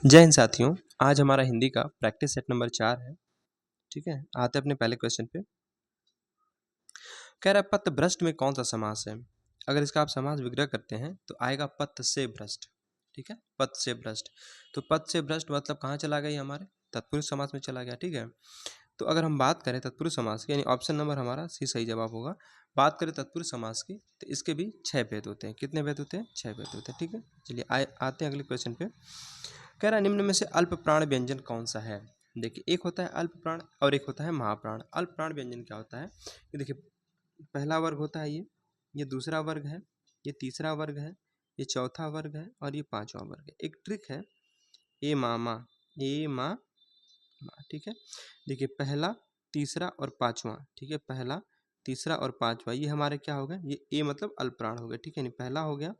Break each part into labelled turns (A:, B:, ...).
A: जय हिंद साथियों, आज हमारा हिंदी का प्रैक्टिस सेट नंबर 4 है। ठीक है, आते हैं अपने पहले क्वेश्चन पे। कह रहा है पथभ्रष्ट में कौन सा समास है? अगर इसका आप समास विग्रह करते हैं तो आएगा पथ से भ्रष्ट। ठीक है, पथ से भ्रष्ट। तो पथ से भ्रष्ट मतलब कहाँ चला गया ये हमारे तत्पुरुष समास में चला गया। ठीक है, तो अगर हम बात करें तत्पुरुष समास की, यानी ऑप्शन नंबर हमारा सी सही जवाब होगा। बात करें तत्पुरुष समास की तो इसके भी 6 भेद होते हैं। कितने भेद होते हैं? 6 भेद होते हैं। ठीक है, चलिए आते हैं अगले क्वेश्चन पे। कह रहा है निम्न में से अल्प प्राण व्यंजन कौन सा है? देखिए, एक होता है अल्प प्राण और एक होता है महाप्राण। अल्प प्राण व्यंजन क्या होता है? ये देखिए, पहला वर्ग होता है ये दूसरा वर्ग है, ये तीसरा वर्ग है, ये चौथा वर्ग है और ये पांचवा वर्ग है। एक ट्रिक है, ए मामा, ए मा मा। ठीक है, देखिए पहला, तीसरा और पांचवा। ठीक है, पहला, तीसरा और पांचवा ये हमारे क्या हो गए? ये ए मतलब अल्प प्राण हो गए। ठीक है, नहीं पहला हो गया,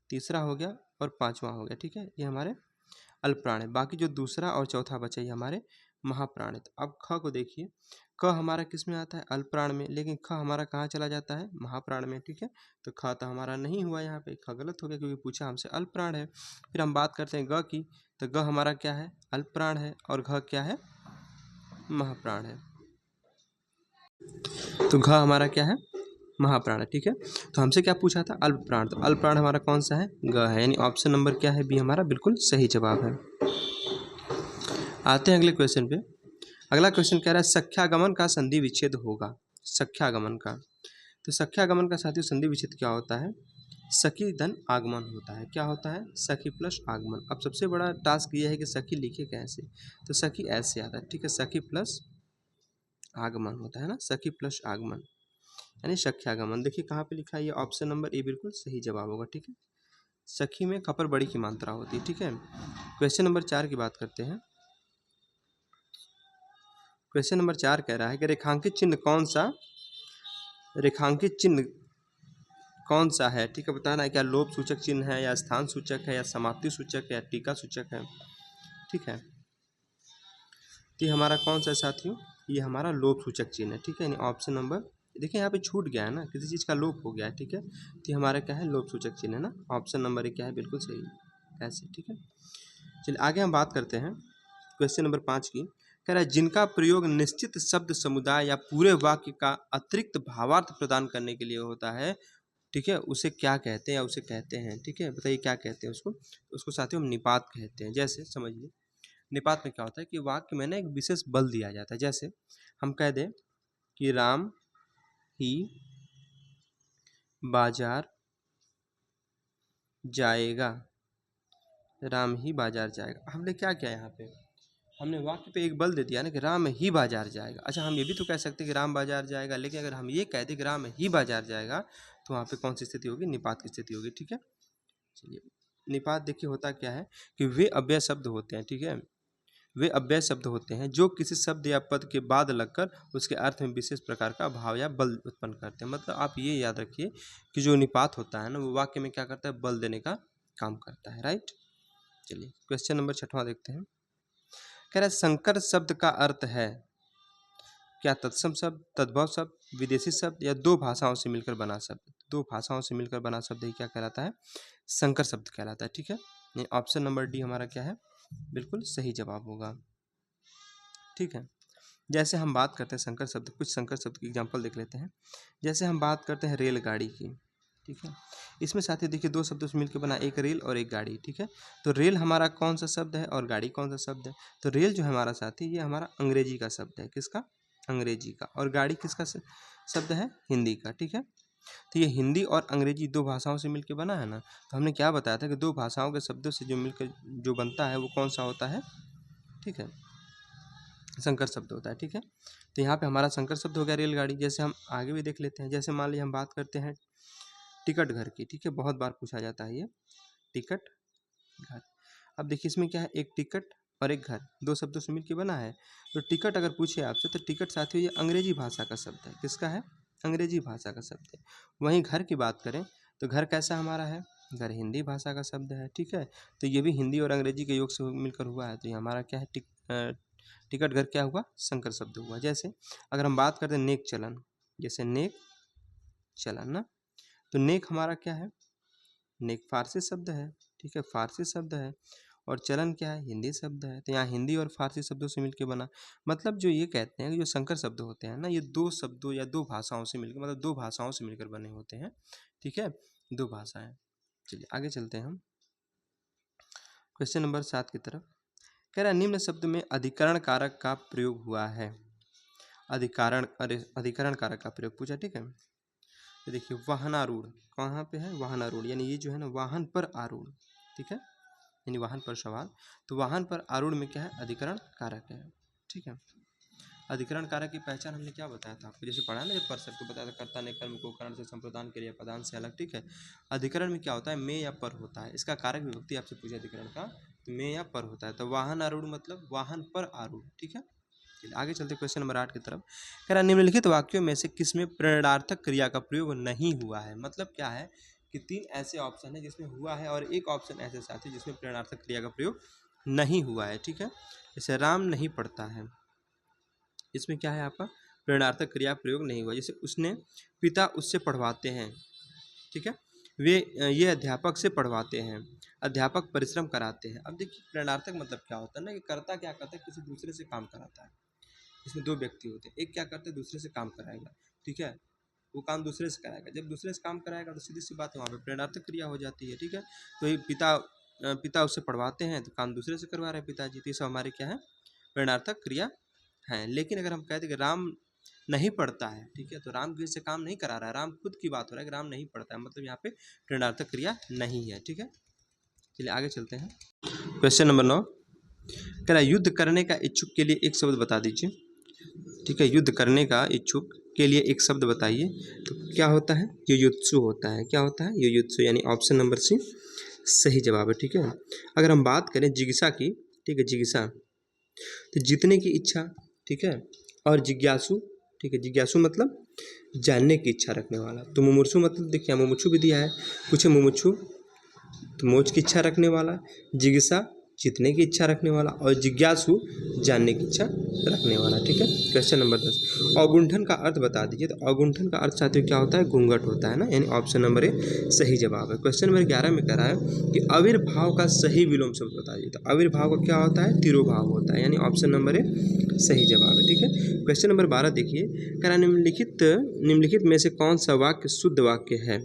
A: तीसरा हो गया और पांचवा हो गया। ठीक है, ये हमारे अल्प प्राण है। बाकी जो दूसरा और चौथा बचा ये हमारे महाप्राण है। तो अब ख को देखिए, क हमारा किस में आता है? अल्प प्राण में, लेकिन ख हमारा कहाँ चला जाता है? महाप्राण में। ठीक है, तो ख तो हमारा नहीं हुआ यहाँ पे, ख गलत हो गया क्योंकि पूछा हमसे अल्प प्राण है। फिर हम बात करते हैं ग की, तो ग हमारा क्या है? अल्प प्राण है और घ क्या है? महाप्राण है। तो घ हमारा क्या है? महाप्राण है। ठीक है, तो हमसे क्या पूछा था? अल्प प्राण। तो अल्प प्राण हमारा कौन सा है? ग है, यानी ऑप्शन नंबर क्या है? बी हमारा बिल्कुल सही जवाब है। आते हैं अगले क्वेश्चन पे। अगला क्वेश्चन कह रहा है सख्यागमन का संधि विच्छेद होगा। सख्यागमन का, तो सख्यागमन का साथियों संधि विच्छेद क्या होता है? सखी धन आगमन होता है। क्या होता है? सखी प्लस आगमन। अब सबसे बड़ा टास्क ये है कि सखी लिखे कैसे, तो सखी ऐसे आता है। ठीक है, सखी प्लस आगमन होता है ना, सखी प्लस आगमन यानी सख्यागमन। देखिए कहाँ पे लिखा है? ये ऑप्शन नंबर ए बिल्कुल सही जवाब होगा। ठीक है, सखी में खपर बड़ी की मात्रा होती है। ठीक है, क्वेश्चन नंबर 4 की बात करते हैं। क्वेश्चन नंबर 4 कह रहा है कि रेखांकित चिन्ह कौन सा, रेखांकित चिन्ह कौन सा है? ठीक है, बताना है क्या लोभ सूचक चिन्ह है या स्थान सूचक है या समाप्ति सूचक है या टीका सूचक है। ठीक है, तो ये हमारा कौन सा है साथियों? ये हमारा लोभ सूचक चिन्ह है। ठीक है, यानी ऑप्शन नंबर, देखिए यहाँ पे छूट गया है ना, किसी चीज़ का लोप हो गया है। ठीक है, तो ये हमारा क्या है? लोभ सूचक चिन्ह है ना, ऑप्शन नंबर क्या है? बिल्कुल सही ऐसे। ठीक है, चलिए आगे हम बात करते हैं क्वेश्चन नंबर 5 की। कह रहा है जिनका प्रयोग निश्चित शब्द समुदाय या पूरे वाक्य का अतिरिक्त भावार्थ प्रदान करने के लिए होता है, ठीक है, उसे क्या कहते हैं या उसे कहते हैं? ठीक है, बताइए क्या कहते हैं उसको? उसको साथियों हम निपात कहते हैं। जैसे समझिए, निपात में क्या होता है कि वाक्य में ना एक विशेष बल दिया जाता है। जैसे हम कह दें कि राम ही बाजार जाएगा, राम ही बाजार जाएगा। हमने क्या किया यहाँ पे? हमने वाक्य पे एक बल दे दिया ना कि राम ही बाजार जाएगा। अच्छा, हम ये भी तो कह सकते हैं कि राम बाजार जाएगा, लेकिन अगर हम ये कहते कि राम ही बाजार जाएगा तो वहाँ पे कौन सी स्थिति होगी? निपात की स्थिति होगी। ठीक है, चलिए निपात देखिए होता क्या है कि वे अव्यय शब्द होते हैं। ठीक है, वे अव्यय शब्द होते हैं जो किसी शब्द या पद के बाद लगकर उसके अर्थ में विशेष प्रकार का भाव या बल उत्पन्न करते हैं। मतलब आप ये याद रखिए कि जो निपात होता है ना, वो वाक्य में क्या करता है? बल देने का काम करता है। राइट, चलिए क्वेश्चन नंबर 6वां देखते हैं। कह रहा है संकर शब्द का अर्थ है क्या? तत्सम शब्द, तद्भव शब्द, विदेशी शब्द या दो भाषाओं से मिलकर बना शब्द। दो भाषाओं से मिलकर बना शब्द ही क्या कहलाता है? संकर शब्द कहलाता है। ठीक है, ये ऑप्शन नंबर डी हमारा क्या है? बिल्कुल सही जवाब होगा। ठीक है, जैसे हम बात करते हैं संकर शब्द, कुछ संकर शब्द की एग्जांपल देख लेते हैं। जैसे हम बात करते हैं रेलगाड़ी की। ठीक है, इसमें साथी देखिए दो शब्दों से मिलकर बना, एक रेल और एक गाड़ी। ठीक है, तो रेल हमारा कौन सा शब्द है और गाड़ी कौन सा शब्द है? तो रेल जो है हमारा साथी, ये हमारा अंग्रेजी का शब्द है। किसका? अंग्रेजी का। और गाड़ी किसका शब्द है? हिंदी का। ठीक है, तो ये हिंदी और अंग्रेजी दो भाषाओं से मिलकर बना है ना, तो हमने क्या बताया था कि दो भाषाओं के शब्दों से जो मिलकर जो बनता है वो कौन सा होता है? ठीक है, संकर शब्द होता है। ठीक है, तो यहाँ पे हमारा संकर शब्द हो गया रेलगाड़ी। जैसे हम आगे भी देख लेते हैं, जैसे मान लीजिए हम बात करते हैं टिकट घर की। ठीक है, बहुत बार पूछा जाता है ये टिकट घर। अब देखिए इसमें क्या है, एक टिकट और एक घर दो शब्दों से मिलकर बना है। तो टिकट अगर पूछे आपसे तो टिकट साथियों ये अंग्रेजी भाषा का शब्द है। किसका है? अंग्रेजी भाषा का शब्द है। वहीं घर की बात करें तो घर कैसा हमारा है? घर हिंदी भाषा का शब्द है। ठीक है, तो ये भी हिंदी और अंग्रेजी के योग से मिलकर हुआ है। तो ये हमारा क्या है? टिकट घर क्या हुआ? संकर शब्द हुआ। जैसे अगर हम बात करते हैं नेक चलन, जैसे नेक चलन ना, तो नेक हमारा क्या है? नेक फारसी शब्द है। ठीक है, फारसी शब्द है। और चलन क्या है, हिंदी शब्द है, तो यहाँ हिंदी और फारसी शब्दों से मिलकर बना। मतलब जो ये कहते हैं कि जो संकर शब्द होते हैं ना, ये दो शब्दों या दो भाषाओं से मिलकर, मतलब दो भाषाओं से मिलकर बने होते हैं। ठीक है, दो भाषाएं। चलिए आगे चलते हैं हम क्वेश्चन नंबर 7 की तरफ। कह रहा है निम्न शब्द में अधिकरण कारक का प्रयोग हुआ है। अधिकरण कारक का प्रयोग पूछा। ठीक है, तो देखिए वाहनारूढ़ कहाँ पे है, वाहनारूढ़ यानी ये जो है ना वाहन पर आरूढ़। ठीक है, यानी वाहन पर सवार, तो वाहन पर आरूढ़ में क्या है, अधिकरण कारक है। ठीक है, अधिकरण कारक की पहचान हमने क्या बताया था आपको, जैसे पढ़ा ना, जब परसर को बताया था, कर्ता ने कर्म को करण से संप्रदान के लिए पदान से अलग। ठीक है, अधिकरण में क्या होता है, में या पर होता है। इसका कारक विभक्ति आपसे पूछे अधिकरण का, तो में या पर होता है। तो वाहन आरूढ़ मतलब वाहन पर आरूढ़। ठीक है, चलिए आगे चलते क्वेश्चन नंबर 8 की तरफ। कह रहा निम्नलिखित वाक्यों में से किसमें प्रेरणार्थक क्रिया का प्रयोग नहीं हुआ है। मतलब क्या है कि 3 ऐसे ऑप्शन है जिसमें हुआ है और एक ऑप्शन ऐसे साथी जिसमें प्रेरणार्थक क्रिया का प्रयोग नहीं हुआ है। ठीक है, जैसे राम नहीं पढ़ता है, इसमें क्या है आपका प्रेरणार्थक क्रिया प्रयोग नहीं हुआ। जैसे उसने पिता उससे पढ़वाते हैं। ठीक है, ये अध्यापक से पढ़वाते हैं, अध्यापक परिश्रम कराते हैं। अब देखिए प्रेरणार्थक मतलब क्या होता है ना, कि कर्ता क्या करता है, किसी दूसरे से काम कराता है। इसमें दो व्यक्ति होते हैं, एक क्या करते हैं दूसरे से काम कराएगा। ठीक है, वो काम दूसरे से कराएगा, जब दूसरे से काम कराएगा तो सीधी सी बात है वहाँ पे प्रेरणार्थक क्रिया हो जाती है। ठीक है, तो ये पिता उससे पढ़वाते हैं तो काम दूसरे से करवा रहे हैं पिताजी, तो ये सब हमारे क्या है, प्रेरणार्थक क्रिया है। लेकिन अगर हम कहते हैं कि राम नहीं पढ़ता है, ठीक है, तो राम किसी से काम नहीं करा रहा है, राम खुद की बात हो रहा है कि राम नहीं पढ़ता है, मतलब यहाँ पे प्रेरणार्थक क्रिया नहीं है। ठीक है, चलिए आगे चलते हैं क्वेश्चन नंबर 9। कह रहा है युद्ध करने का इच्छुक के लिए एक शब्द बता दीजिए। ठीक है, युद्ध करने का इच्छुक के लिए एक शब्द बताइए। तो क्या होता है, युयुत्सु होता है। क्या होता है, युयुत्सु, यानी ऑप्शन नंबर सी सही जवाब है। ठीक है, अगर हम बात करें जिज्ञासा की, ठीक है, जिज्ञासा तो जीतने की इच्छा। ठीक है, और जिज्ञासु, ठीक है, जिज्ञासु मतलब जानने की इच्छा रखने वाला। तो मुमुक्षु मतलब देखिए मुमुक्षु भी दिया है, कुछ मुमुक्षु तो मोक्ष की इच्छा रखने वाला, जिज्ञासा जीतने की इच्छा रखने वाला, और जिज्ञासु जानने की इच्छा रखने वाला। ठीक है, क्वेश्चन नंबर 10। अवगुंठन का अर्थ बता दीजिए। तो अवगुंठन का अर्थ साथियों क्या होता है, घूंघट होता है ना, यानी ऑप्शन नंबर ए सही जवाब है। क्वेश्चन नंबर 11 में कह रहा है कि आविर्भाव का सही विलोम शब्द बता दीजिए। तो आविर्भाव का क्या होता है, तिरोभाव होता है, यानी ऑप्शन नंबर ए सही जवाब है। ठीक है, क्वेश्चन नंबर 12 देखिए, कह रहा निम्नलिखित में से कौन सा वाक्य शुद्ध वाक्य है।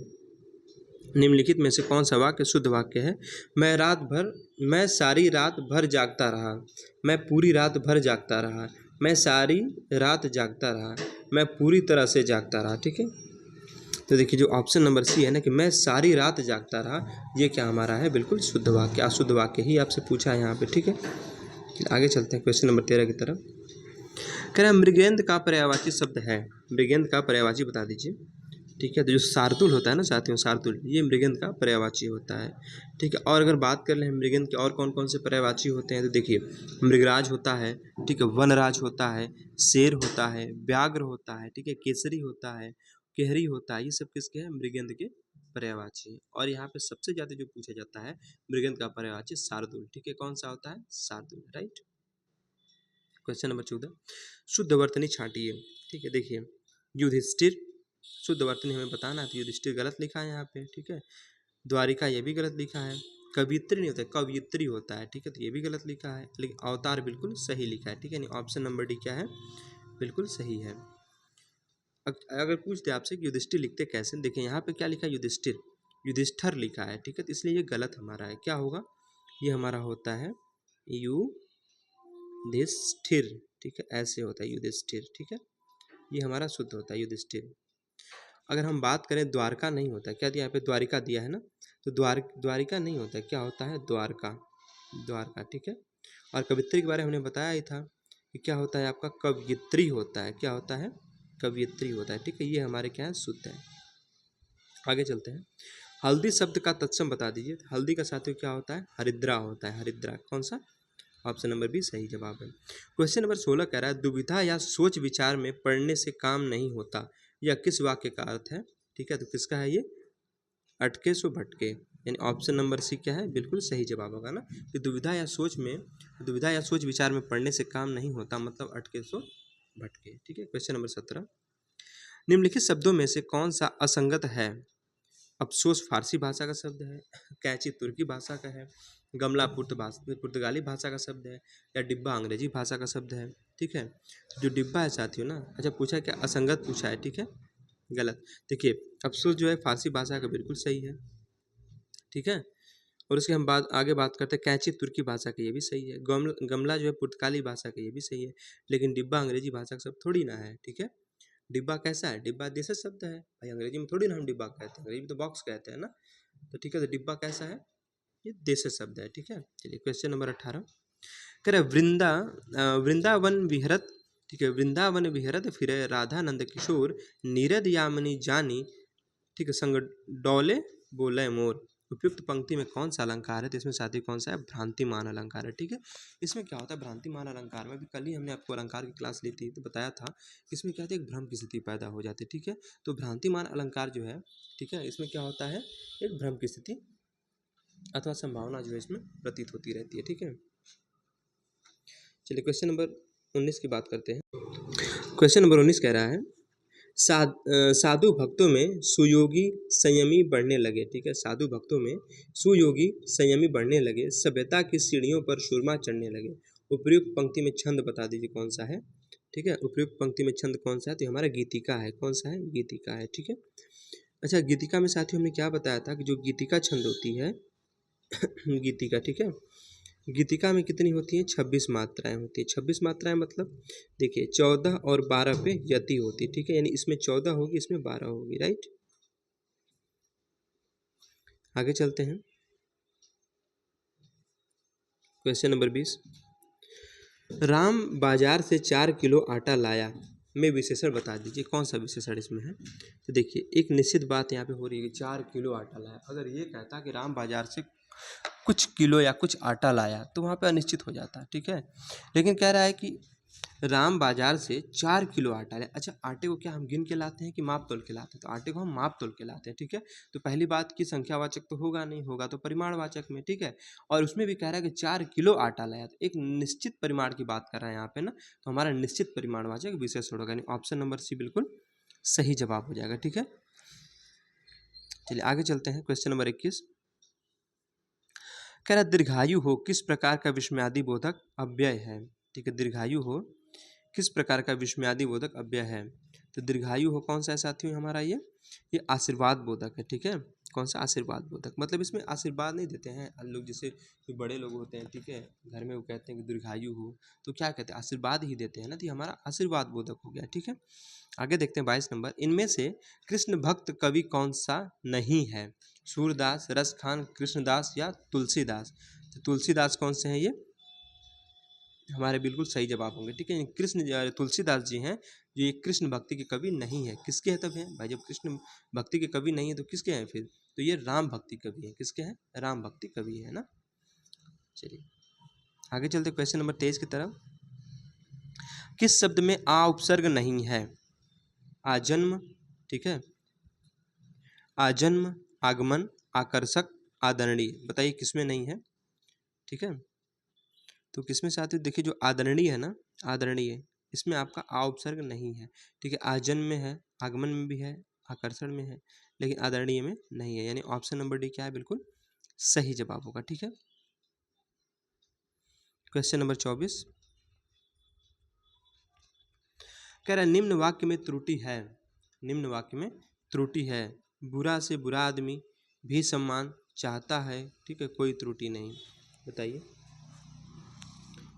A: निम्नलिखित में से कौन सा वाक्य शुद्ध वाक्य है। मैं सारी रात भर जागता रहा, मैं पूरी रात भर जागता रहा, मैं सारी रात जागता रहा, मैं पूरी तरह से जागता रहा। ठीक है, तो देखिए जो ऑप्शन नंबर सी है ना कि मैं सारी रात जागता रहा, ये क्या हमारा है, बिल्कुल शुद्ध वाक्य। अशुद्ध वाक्य ही आपसे पूछा है यहाँ पे। ठीक है, आगे चलते हैं क्वेश्चन नंबर 13 की तरफ। कह रहा है मृगेंद्र का पर्यायवाची शब्द है, मृगेंद्र का पर्यायवाची बता दीजिए। ठीक है, तो जो शार्दुल होता है ना साथियों, शार्दुल ये मृगेंद्र का पर्यायवाची होता है। ठीक है, और अगर बात कर लें मृगेंद्र के और कौन कौन से पर्यायवाची होते हैं, तो देखिए मृगराज होता है, ठीक है, वनराज होता है, शेर होता है, व्याघ्र होता है, ठीक है, केसरी होता है, केहरी होता है, ये सब किसके हैं, मृगेंद्र के पर्यायवाची। और यहाँ पे सबसे ज़्यादा जो पूछा जाता है मृगेंद्र का पर्यायवाची शार्दुल। ठीक है, कौन सा होता है, शार्दुल, राइट। क्वेश्चन नंबर 14, शुद्ध वर्तनी छांटिए। ठीक है, देखिए युधिष्ठिर, शुद्ध वर्तनी हमें बताना है, तो युधिष्ठिर गलत लिखा है यहाँ पे। ठीक है, द्वारिका ये भी गलत लिखा है, कवियत्री नहीं होता है, कवियत्री होता है। ठीक है, तो ये भी गलत लिखा है, लेकिन अवतार बिल्कुल सही लिखा है। ठीक है, ऑप्शन नंबर डी क्या है, बिल्कुल सही है। अगर पूछ दे आपसे कि युधिष्ठिर लिखते कैसे, देखिए यहाँ पे क्या लिखा है, युधिष्ठिर, युधिष्ठर लिखा है। ठीक है, तो इसलिए ये गलत हमारा है। क्या होगा, ये हमारा होता है युधिष्ठिर। ठीक है, ऐसे होता है युधिष्ठिर। ठीक है, ये हमारा शुद्ध होता है युधिष्ठिर। अगर हम बात करें द्वारका नहीं होता, क्या दिया यहाँ पे, द्वारिका दिया है ना, तो द्वारिका नहीं होता, क्या होता है, द्वारका, द्वारका। ठीक है, और कवियत्री के बारे में हमने बताया ही था कि क्या होता है आपका, कवियत्री होता है। क्या होता है, कवियत्री होता है। ठीक है, ये हमारे क्या है, शुद्ध है। आगे चलते हैं, हल्दी शब्द का तत्सम बता दीजिए। हल्दी का साथियों क्या होता है, हरिद्रा होता है, हरिद्रा। कौन सा, ऑप्शन नंबर बी सही जवाब है। क्वेश्चन नंबर 16 कह रहा है दुविधा या सोच विचार में पढ़ने से काम नहीं होता, यह किस वाक्य का अर्थ है। ठीक है, तो किसका है ये, अटके सो भटके, यानी ऑप्शन नंबर सी क्या है, बिल्कुल सही जवाब होगा ना। कि दुविधा या सोच विचार में पढ़ने से काम नहीं होता, मतलब अटके सो भटके। ठीक है, क्वेश्चन नंबर 17, निम्नलिखित शब्दों में से कौन सा असंगत है। अफसोस फारसी भाषा का शब्द है, कैंची तुर्की भाषा का है, गमला पुर्तगाली भाषा का शब्द है, या डिब्बा अंग्रेजी भाषा का शब्द है। ठीक है, जो डिब्बा है साथियों ना, अच्छा पूछा क्या, असंगत पूछा है। ठीक है, गलत। देखिए अफसोस जो है फारसी भाषा का बिल्कुल सही है। ठीक है, और उसके हम आगे बात करते हैं, कैंची तुर्की भाषा का, ये भी सही है। गमला जो है पुर्तगाली भाषा का, ये भी सही है। लेकिन डिब्बा अंग्रेजी भाषा का शब्द थोड़ी ना है। ठीक है, डिब्बा कैसा है, डिब्बा देशज शब्द है भाई, अंग्रेजी में थोड़ी ना हम डिब्बा कहते हैं, अंग्रेजी में तो बॉक्स कहते हैं ना। तो ठीक है, तो डिब्बा कैसा है, ये देशज शब्द है। ठीक है, चलिए क्वेश्चन नंबर 18 कह रहे वृंदावन विहरत। ठीक है, वृंदावन विहरत फिर राधा नंद किशोर नीरद यामिनी जानी। ठीक है, संग डोले बोले मोर। उपयुक्त पंक्ति में कौन सा अलंकार है, तो इसमें साथी कौन सा है, भ्रांतिमान अलंकार है। ठीक है, इसमें क्या होता है, भ्रांतिमान अलंकार में भी कल ही हमने आपको अलंकार की क्लास ली थी तो बताया था, इसमें क्या होता है, एक भ्रम की स्थिति पैदा हो जाती है। ठीक है, तो भ्रांतिमान अलंकार जो है, ठीक है, इसमें क्या होता है, एक भ्रम की स्थिति अथवा संभावना जो है इसमें प्रतीत होती रहती है। ठीक है, चलिए क्वेश्चन नंबर 19 की बात करते हैं। क्वेश्चन नंबर 19 कह रहा है, साधु भक्तों में सुयोगी संयमी बढ़ने लगे। ठीक है, साधु भक्तों में सुयोगी संयमी बढ़ने लगे, सभ्यता की सीढ़ियों पर सुरमा चढ़ने लगे। उपयुक्त पंक्ति में छंद बता दीजिए कौन सा है। ठीक है, उपयुक्त पंक्ति में छंद कौन सा है, तो हमारा गीतिका है। कौन सा है, गीतिका है। ठीक है, अच्छा गीतिका में साथियों हमने क्या बताया था कि जो गीतिका छंद होती है गीतिका, ठीक है, गीतिका में कितनी होती हैं, 26 मात्राएं होती हैं। 26 मात्राएं मतलब देखिए 14 और 12 पे यति होती है। ठीक है, यानी इसमें 14 होगी, इसमें 12 होगी। राइट, आगे चलते हैं। क्वेश्चन नंबर 20 राम बाजार से 4 किलो आटा लाया में विशेषण बता दीजिए, कौन सा विशेषण इसमें है। तो देखिए एक निश्चित बात यहाँ पे हो रही है कि 4 किलो आटा लाया। अगर ये कहता कि राम बाजार से कुछ किलो या कुछ आटा लाया तो वहाँ पे अनिश्चित हो जाता। ठीक है, लेकिन कह रहा है कि राम बाजार से 4 किलो आटा लाया। अच्छा आटे को क्या हम गिन के लाते हैं कि माप तोल के लाते हैं, तो आटे को हम माप तोल के लाते हैं। ठीक है, तो पहली बात की संख्यावाचक तो होगा नहीं, होगा तो परिमाणवाचक में। ठीक है, और उसमें भी कह रहा है कि 4 किलो आटा लाया, तो एक निश्चित परिमाण की बात कर रहा है यहाँ पे ना, तो हमारा निश्चित परिमाणवाचक विशेष होगा, यानी ऑप्शन नंबर सी बिल्कुल सही जवाब हो जाएगा। ठीक है, चलिए आगे चलते हैं। क्वेश्चन नंबर 21 कह रहा दीर्घायु हो किस प्रकार का विस्मयादि बोधक अव्यय है। ठीक है, दीर्घायु हो किस प्रकार का विस्मयादि बोधक अव्यय है, तो दीर्घायु हो कौन सा है साथियों हमारा, ये आशीर्वाद बोधक है। ठीक है, कौन सा, आशीर्वाद बोधक, मतलब इसमें आशीर्वाद नहीं देते हैं लोग, जैसे कोई बड़े लोग होते हैं, ठीक है, घर में वो कहते हैं कि दीर्घायु हो, तो क्या कहते हैं, आशीर्वाद ही देते हैं ना, तो ये हमारा आशीर्वाद बोधक हो गया। ठीक है, आगे देखते हैं 22 नंबर, इनमें से कृष्ण भक्त कवि कौन सा नहीं है, सूरदास, रसखान, कृष्णदास या तुलसीदास। तो तुलसीदास कौन से हैं, ये हमारे बिल्कुल सही जवाब होंगे। ठीक है, तुलसीदास जी हैं जो ये कृष्ण भक्ति के कवि नहीं है। किसके हैं तब हैं भाई, जब कृष्ण भक्ति के कवि नहीं है तो किसके हैं फिर, तो ये राम भक्ति कवि हैं। किसके हैं, राम भक्ति कवि है ना। चलिए आगे चलते क्वेश्चन नंबर 23 की तरफ। किस शब्द में आ उपसर्ग नहीं है, आजन्म, ठीक है, आजन्म, आगमन, आकर्षक, आदरणीय, बताइए किसमें नहीं है। ठीक है, तो किसमें से आती है, देखिए जो आदरणीय है ना, आदरणीय, इसमें आपका आ उपसर्ग नहीं है। ठीक है, आजन्म में है, आगमन में भी है, आकर्षण में है, लेकिन आदरणीय में नहीं है, यानी ऑप्शन नंबर डी क्या है, बिल्कुल सही जवाब होगा। ठीक है, क्वेश्चन नंबर 24 कह रहा है निम्न वाक्य में त्रुटि है, निम्न वाक्य में त्रुटि है, बुरा से बुरा आदमी भी सम्मान चाहता है। ठीक है, कोई त्रुटि नहीं, बताइए।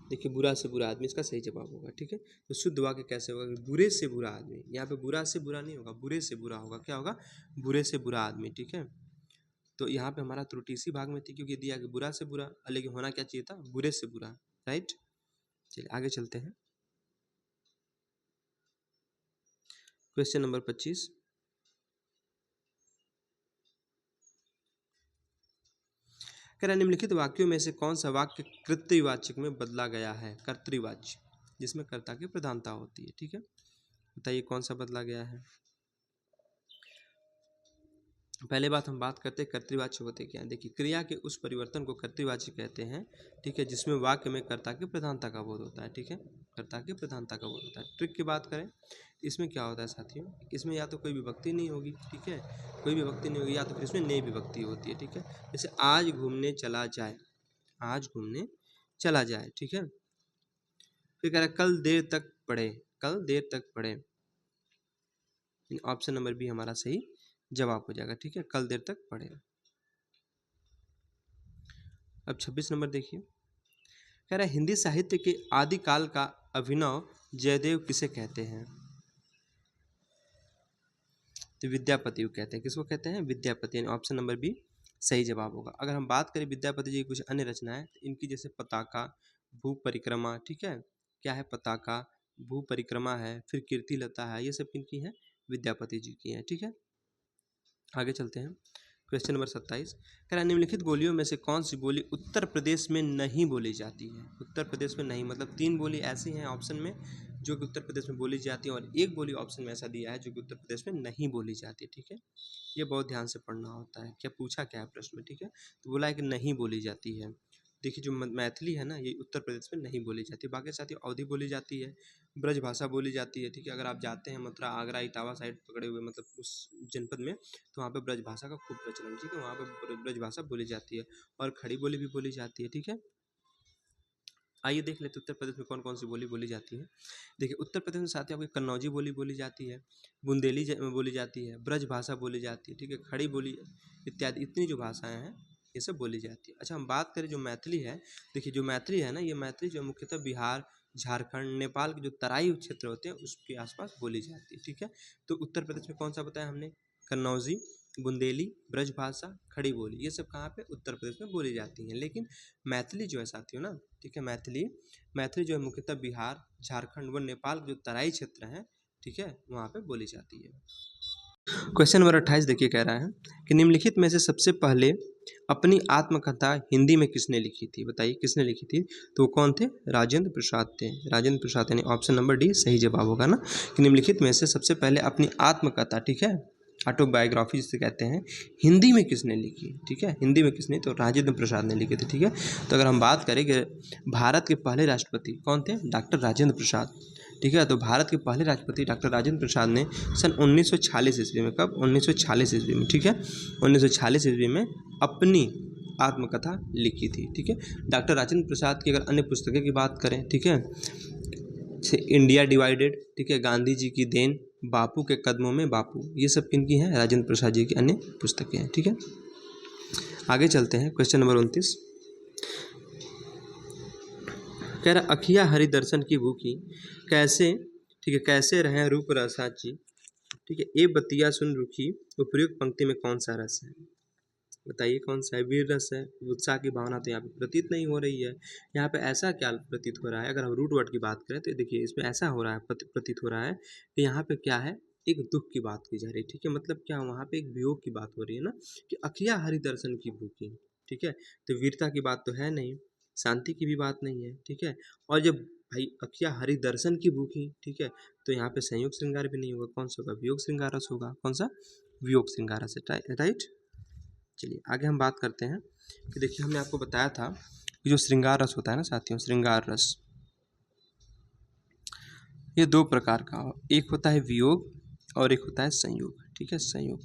A: देखिए बुरा से बुरा आदमी इसका सही जवाब होगा। ठीक है, तो शुद्ध वाक्य कैसे होगा, बुरे से बुरा आदमी, यहाँ पे बुरा से बुरा नहीं होगा, बुरे से बुरा होगा। क्या होगा, बुरे से बुरा आदमी। ठीक है, तो यहाँ पे हमारा त्रुटि इसी भाग में थी, क्योंकि दिया कि बुरा से बुरा, लेकिन होना क्या चाहिए था, बुरे से बुरा। राइट, चलिए आगे चलते हैं। क्वेश्चन नंबर 25 कह रहा निम्नलिखित वाक्यों में से कौन सा वाक्य कर्तृवाचक में बदला गया है, कर्तृवाच्य जिसमें कर्ता की प्रधानता होती है। ठीक है, बताइए कौन सा बदला गया है। पहले बात हम बात करते हैं कर्तृवाच्य होते क्या हैं। देखिए क्रिया के उस परिवर्तन को कर्तृवाच्य कहते हैं। ठीक है, जिसमें वाक्य में कर्ता की प्रधानता का बोध होता है। ठीक है, कर्ता की प्रधानता का बोध होता है। ट्रिक की बात करें इसमें क्या होता है साथियों, इसमें या तो कोई विभक्ति नहीं होगी, ठीक है, कोई विभक्ति नहीं होगी, या तो फिर इसमें नई विभक्ति होती है। ठीक है, जैसे आज घूमने चला जाए, आज घूमने चला जाए। ठीक है, फिर कह रहा है कल देर तक पढ़े, कल देर तक पढ़े। ऑप्शन नंबर बी हमारा सही जवाब हो जाएगा। ठीक है, कल देर तक पढ़े। अब 26 नंबर देखिए, कह रहा है हिंदी साहित्य के आदिकाल का अभिनव जयदेव किसे कहते हैं? तो विद्यापति को कहते हैं। किसको कहते हैं? विद्यापति, यानी ऑप्शन नंबर बी सही जवाब होगा। अगर हम बात करें विद्यापति जी की कुछ अन्य रचनाएं, तो इनकी जैसे पताका, भू परिक्रमा, ठीक है, क्या है पताका, भू परिक्रमा है, फिर कीर्ति लता है, ये सब किनकी है? विद्यापति जी की है। ठीक है, आगे चलते हैं। क्वेश्चन नंबर 27, कह रहा है निम्नलिखित बोलियों में से कौन सी बोली उत्तर प्रदेश में नहीं बोली जाती है? उत्तर प्रदेश में नहीं, मतलब 3 बोली ऐसी हैं ऑप्शन में जो कि उत्तर प्रदेश में बोली जाती है, और एक बोली ऑप्शन में ऐसा दिया है जो कि उत्तर प्रदेश में नहीं बोली जाती है। ठीक है, ये बहुत ध्यान से पढ़ना होता है, क्या पूछा क्या है प्रश्न में। ठीक है, तो बोला है कि नहीं बोली जाती है। देखिए जो मैथिली है ना, ये उत्तर प्रदेश में नहीं बोली जाती। बाकी साथियों अवधी बोली जाती है, ब्रज भाषा बोली जाती है। ठीक है, अगर आप जाते हैं मथुरा, आगरा, इटावा साइड पकड़े हुए, मतलब उस जनपद में, तो वहाँ पे ब्रज भाषा का खूब प्रचलन। ठीक है, वहाँ पे ब्रज भाषा बोली जाती है, और खड़ी बोली भी बोली जाती है। ठीक है, आइए देख लेते उत्तर प्रदेश में कौन कौन सी बोली बोली जाती है। देखिए उत्तर प्रदेश में साथियों आपकी कन्नौजी बोली बोली जाती है, बुंदेली बोली जाती है, ब्रज भाषा बोली जाती है। ठीक है, खड़ी बोली इत्यादि, इतनी जो भाषाएं हैं ये सब बोली जाती है। अच्छा हम बात करें जो मैथिली है, देखिए जो मैथिली है ना, ये मैथिली जो मुख्यतः बिहार, झारखंड, नेपाल के जो तराई क्षेत्र होते हैं उसके आसपास बोली जाती है। ठीक है, तो उत्तर प्रदेश में कौन सा बताया हमने? कन्नौजी, बुंदेली, ब्रजभाषा, खड़ी बोली, ये सब कहाँ पे? उत्तर प्रदेश में बोली जाती हैं। लेकिन मैथिली जो है साथियों ना, ठीक है, मैथिली जो है मुख्यतः बिहार, झारखंड व नेपाल के जो तराई क्षेत्र हैं, ठीक है, वहाँ पे बोली जाती है। क्वेश्चन नंबर 28 देखिए, कह रहा है कि निम्नलिखित में से सबसे पहले अपनी आत्मकथा हिंदी में किसने लिखी थी? बताइए किसने लिखी थी? तो वो कौन थे? राजेंद्र प्रसाद थे। राजेंद्र प्रसाद, यानी ऑप्शन नंबर डी सही जवाब होगा ना, कि निम्नलिखित में से सबसे पहले अपनी आत्मकथा, ठीक है, ऑटोबायोग्राफी जिसे कहते हैं, हिंदी में किसने लिखी? ठीक है, हिंदी में किसने? तो राजेंद्र प्रसाद ने लिखी थी। ठीक है, तो अगर हम बात करें कि भारत के पहले राष्ट्रपति कौन थे? डॉक्टर राजेंद्र प्रसाद। ठीक है, तो भारत के पहले राष्ट्रपति डॉक्टर राजेंद्र प्रसाद ने सन 1946 ईस्वी में, कब? 1946 ईस्वी में, ठीक है, 1946 ईस्वी में अपनी आत्मकथा लिखी थी। ठीक है, डॉक्टर राजेंद्र प्रसाद की अगर अन्य पुस्तकें की बात करें, ठीक है, इंडिया डिवाइडेड, ठीक है, गांधी जी की देन, बापू के कदमों में बापू, ये सब किनकी हैं? राजेंद्र प्रसाद जी की अन्य पुस्तकें हैं। ठीक है, आगे चलते हैं। क्वेश्चन नंबर 29, कह रहा अखिया हरि दर्शन की भूखी कैसे, ठीक है, कैसे रहें रूप रसाची, ठीक है, ए बतिया सुन रुखी, उपयुक्त पंक्ति में कौन सा रस है? बताइए कौन सा है? वीर रस है, उत्साह की भावना तो यहाँ पे प्रतीत नहीं हो रही है। यहाँ पे ऐसा क्या प्रतीत हो रहा है? अगर हम रूट वर्ड की बात करें तो देखिए इसमें ऐसा हो रहा है, प्रतीत हो रहा है कि यहाँ पे क्या है? एक दुख की बात की जा रही है। ठीक है, मतलब क्या वहाँ पे एक वियोग की बात हो रही है ना, कि अखिया हरि दर्शन की भूखी। ठीक है, तो वीरता की बात तो है नहीं, शांति की भी बात नहीं है। ठीक है, और जब भाई अखिया हरि दर्शन की भूखी, ठीक है, तो यहाँ पे संयोग श्रृंगार भी नहीं होगा, कौन सा होगा? वियोग श्रृंगार रस होगा। कौन सा? वियोग श्रृंगार रस, राइट। चलिए आगे हम बात करते हैं कि देखिए हमने आपको बताया था कि जो श्रृंगार रस होता है ना साथियों, श्रृंगार रस ये दो प्रकार का, एक होता है वियोग और एक होता है संयोग। ठीक है, संयोग।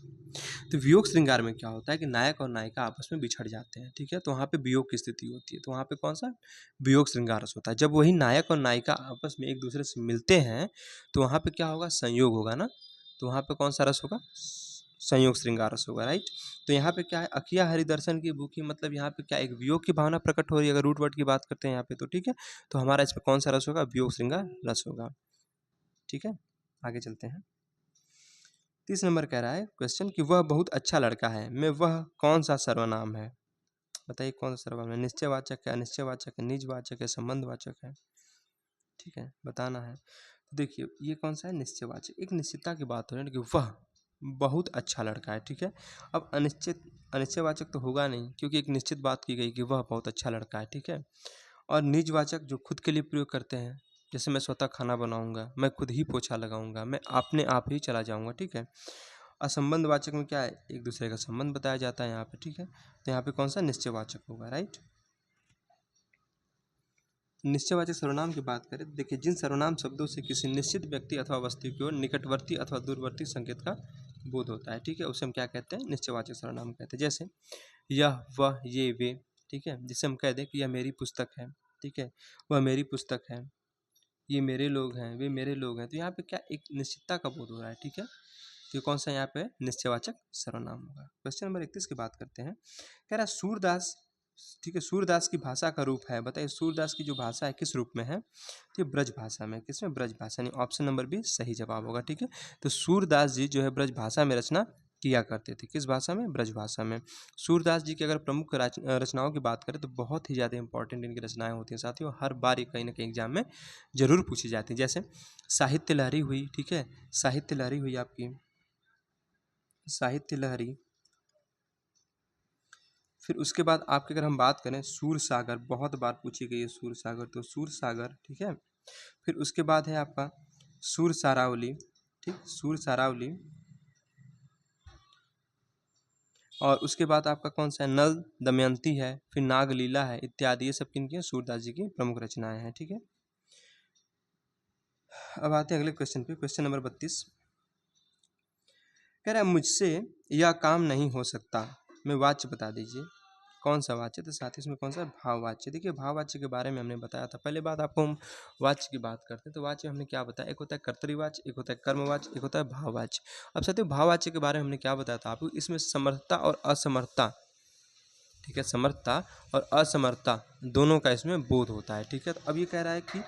A: तो वियोग श्रृंगार में क्या होता है कि नायक और नायिका आपस में बिछड़ जाते हैं। ठीक है, तो वहाँ पे वियोग की स्थिति होती है, तो वहाँ पे कौन सा? वियोग श्रृंगार रस होता है। जब वही नायक और नायिका आपस में एक दूसरे से मिलते हैं तो वहाँ पे क्या होगा? संयोग होगा ना, तो वहाँ पे कौन सा रस होगा? संयोग श्रृंगार रस होगा, राइट। तो यहाँ पे क्या है? अखिया हरि दर्शन की भूखी, मतलब यहाँ पे क्या एक वियोग की भावना प्रकट हो रही है अगर रूट वर्ड की बात करते हैं यहाँ पे, तो ठीक है, तो हमारा इसमें कौन सा रस होगा? वियोग श्रृंगार रस होगा। ठीक है, आगे चलते हैं। 30 नंबर कह रहा है क्वेश्चन कि वह बहुत अच्छा लड़का है में वह कौन सा सर्वनाम है? बताइए कौन सा सर्वनाम है? निश्चयवाचक है, अनिश्चयवाचक है, निजवाचक है, संबंधवाचक है? ठीक है, बताना है। तो देखिए ये कौन सा है? निश्चयवाचक, एक निश्चितता की बात हो रही है कि वह बहुत अच्छा लड़का है। ठीक है, अब अनिश्चयवाचक तो होगा नहीं क्योंकि एक निश्चित बात की गई कि वह बहुत अच्छा लड़का है। ठीक है, और निजवाचक जो खुद के लिए प्रयोग करते हैं, जैसे मैं स्वतः खाना बनाऊंगा, मैं खुद ही पोछा लगाऊंगा, मैं अपने आप ही चला जाऊंगा। ठीक है, असंबंधवाचक में क्या है? एक दूसरे का संबंध बताया जाता है यहाँ पे। ठीक है, तो यहाँ पे कौन सा? निश्चयवाचक होगा, राइट। निश्चयवाचक सर्वनाम की बात करें, देखिए जिन सर्वनाम शब्दों से किसी निश्चित व्यक्ति अथवा वस्तु की ओर निकटवर्ती अथवा दूरवर्ती संकेत का बोध होता है, ठीक है, उसे हम क्या कहते हैं? निश्चयवाचक सर्वनाम कहते हैं। जैसे यह, वह, ये, वे, ठीक है, जिससे हम कह दें कि यह मेरी पुस्तक है, ठीक है, वह मेरी पुस्तक है, ये मेरे लोग हैं, वे मेरे लोग हैं। तो यहाँ पे क्या एक निश्चितता का बोध हो रहा है, ठीक है। तो कौन सा यहाँ पे निश्चयवाचक सर्वनाम होगा। क्वेश्चन नंबर 31 की बात करते हैं। कह रहा है सूरदास, ठीक है, सूरदास की भाषा का रूप है। बताइए सूरदास की जो भाषा है किस रूप में है, तो ये ब्रज भाषा में, किसमें, ब्रज भाषा, यानी ऑप्शन नंबर बी सही जवाब होगा, ठीक है। तो सूरदास जी जो है ब्रज भाषा में रचना किया करते थे। किस भाषा में, ब्रज भाषा में। सूरदास जी की अगर प्रमुख रचनाओं की बात करें तो बहुत ही ज़्यादा इंपॉर्टेंट इनकी रचनाएं होती हैं साथियों, हर बार ये कहीं ना कहीं एग्जाम में जरूर पूछी जाती हैं। जैसे साहित्य लहरी हुई, ठीक है, साहित्य लहरी हुई आपकी, साहित्य लहरी। फिर उसके बाद आपके अगर हम बात करें सूर सागर, बहुत बार पूछी गई है सूर सागर, तो सूर सागर, ठीक है। फिर उसके बाद है आपका सूर सारावली, ठीक, सूर सारावली। और उसके बाद आपका कौन सा है, नल दमयंती है, फिर नागलीला है इत्यादि, ये सब किनकी है, सूरदास जी की प्रमुख रचनाएं हैं, ठीक है। अब आते हैं अगले क्वेश्चन पे, क्वेश्चन नंबर 32। कह रहा है मुझसे यह काम नहीं हो सकता, मैं वाच्य बता दीजिए कौन सा वाच्य। तो साथ ही इसमें कौन सा भाववाच्य। देखिए भाववाच्य के बारे में हमने बताया था, पहले बात आपको हम वाच्य की बात करते हैं। तो वाच्य हमने क्या बताया, एक होता है कर्तरीवाच्य, एक होता है कर्मवाच्य, एक होता है भाववाच्य। अब साथियों भाववाच्य के बारे में हमने क्या बताया था आपको, इसमें समर्थता और असमर्थता, ठीक है, समर्थता और असमर्थता दोनों का इसमें बोध होता है, ठीक है। तो अब ये कह रहा है कि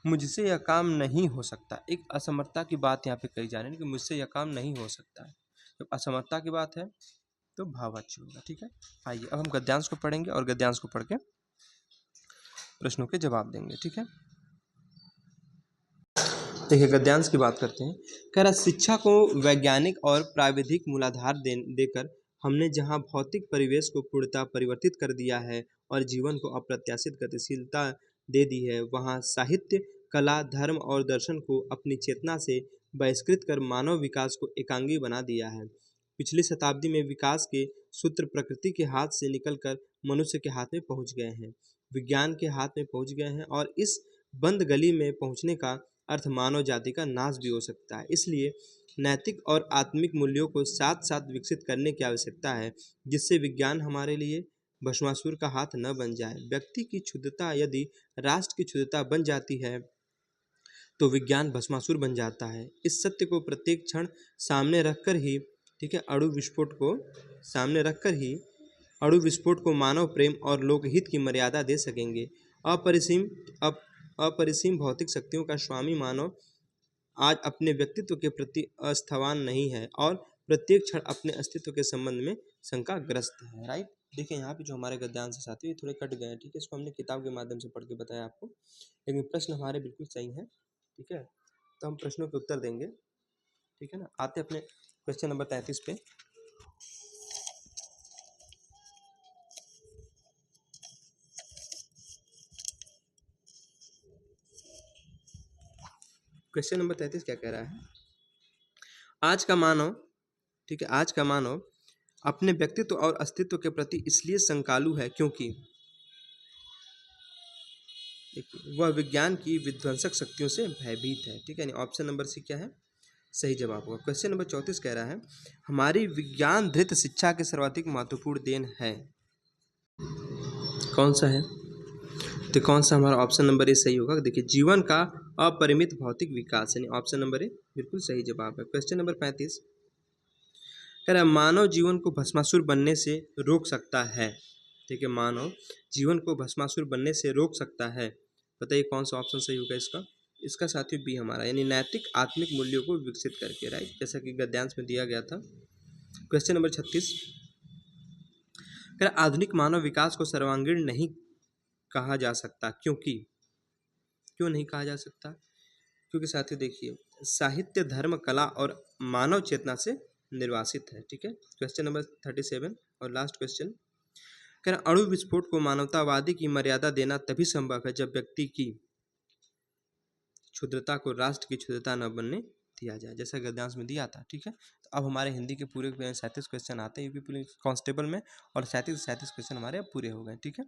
A: मुझसे यह काम नहीं हो सकता, एक असमर्थता की बात यहाँ पे कही जा रही है कि मुझसे यह काम नहीं हो सकता है। जब असमर्थता की बात है तो भाववाच्य होगा, ठीक है। आइए अब हम गद्यांश को पढ़ेंगे और गद्यांश को पढ़ के प्रश्नों के जवाब देंगे, ठीक है। देखिए गद्यांश की बात करते हैं। कह रहा शिक्षा को वैज्ञानिक और प्राविधिक मूलाधार देकर हमने जहाँ भौतिक परिवेश को पूर्णतः परिवर्तित कर दिया है और जीवन को अप्रत्याशित गतिशीलता दे दी है, वहाँ साहित्य, कला, धर्म और दर्शन को अपनी चेतना से बहिष्कृत कर मानव विकास को एकांगी बना दिया है। पिछली शताब्दी में विकास के सूत्र प्रकृति के हाथ से निकलकर मनुष्य के हाथ में पहुंच गए हैं, विज्ञान के हाथ में पहुंच गए हैं, और इस बंद गली में पहुंचने का अर्थ मानव जाति का नाश भी हो सकता है। इसलिए नैतिक और आत्मिक मूल्यों को साथ साथ विकसित करने की आवश्यकता है, जिससे विज्ञान हमारे लिए भस्मासुर का हाथ न बन जाए। व्यक्ति की क्षुद्रता यदि राष्ट्र की क्षुद्रता बन जाती है तो विज्ञान भस्मासुर बन जाता है। इस सत्य को प्रत्येक क्षण सामने रखकर ही, ठीक है, सामने रखकर ही अणु विस्फोट को मानव प्रेम और लोकहित की मर्यादा दे सकेंगे। अपरिसीम अपरिसीम भौतिक शक्तियों का स्वामी मानव आज अपने व्यक्तित्व के प्रति अस्थवान नहीं है और प्रत्येक क्षण अपने अस्तित्व के संबंध में शंकाग्रस्त है। राइट, देखिए यहाँ पे जो हमारे गद्यांश से साथी थोड़े कट गए हैं, ठीक है, इसको हमने किताब के माध्यम से पढ़ के बताया आपको, लेकिन प्रश्न हमारे बिल्कुल सही हैं, ठीक है। तो हम प्रश्नों के उत्तर देंगे, ठीक है ना। आते अपने क्वेश्चन नंबर 33 पे। क्वेश्चन नंबर 33 क्या कह रहा है, आज का मानव, ठीक है, आज का मानव अपने व्यक्तित्व और अस्तित्व के प्रति इसलिए शंकालु है क्योंकि देखिए वह विज्ञान की विध्वंसक शक्तियों से भयभीत है, ठीक है। ऑप्शन नंबर सी क्या है, सही जवाब होगा। क्वेश्चन नंबर 34 कह रहा है हमारी विज्ञान धृत शिक्षा के सर्वाधिक महत्वपूर्ण देन है, कौन सा है, तो कौन सा हमारा ऑप्शन नंबर ए सही होगा। देखिए जीवन का अपरिमित भौतिक विकास, यानी ऑप्शन नंबर ए बिल्कुल सही जवाब है। क्वेश्चन नंबर 35 कह रहा है मानव जीवन को भस्मासुर बनने से रोक सकता है, ठीक है, मानव जीवन को भस्मासुर बनने से रोक सकता है। बताइए कौन सा ऑप्शन सही होगा इसका, इसका साथियों बी हमारा, यानी नैतिक आत्मिक मूल्यों को विकसित करके, राइट, जैसा कि गद्यांश में दिया गया था। क्वेश्चन नंबर 36 कह रहा आधुनिक मानव विकास को सर्वांगीण नहीं कहा जा सकता क्योंकि, क्यों नहीं कहा जा सकता, क्योंकि साथियों देखिए साहित्य, धर्म, कला और मानव चेतना से निर्वासित है, ठीक है। क्वेश्चन नंबर 37 और लास्ट क्वेश्चन कह रहा अणु विस्फोट को मानवतावादी की मर्यादा देना तभी संभव है जब व्यक्ति की क्षुद्रता को राष्ट्र की क्षुद्रता न बनने दिया जाए, जैसा गद्यांश में दिया था, ठीक है। तो अब हमारे हिंदी के पूरे 37 क्वेश्चन आते हैं यूपी पुलिस कांस्टेबल में, और 37 क्वेश्चन हमारे अब पूरे हो गए, ठीक है।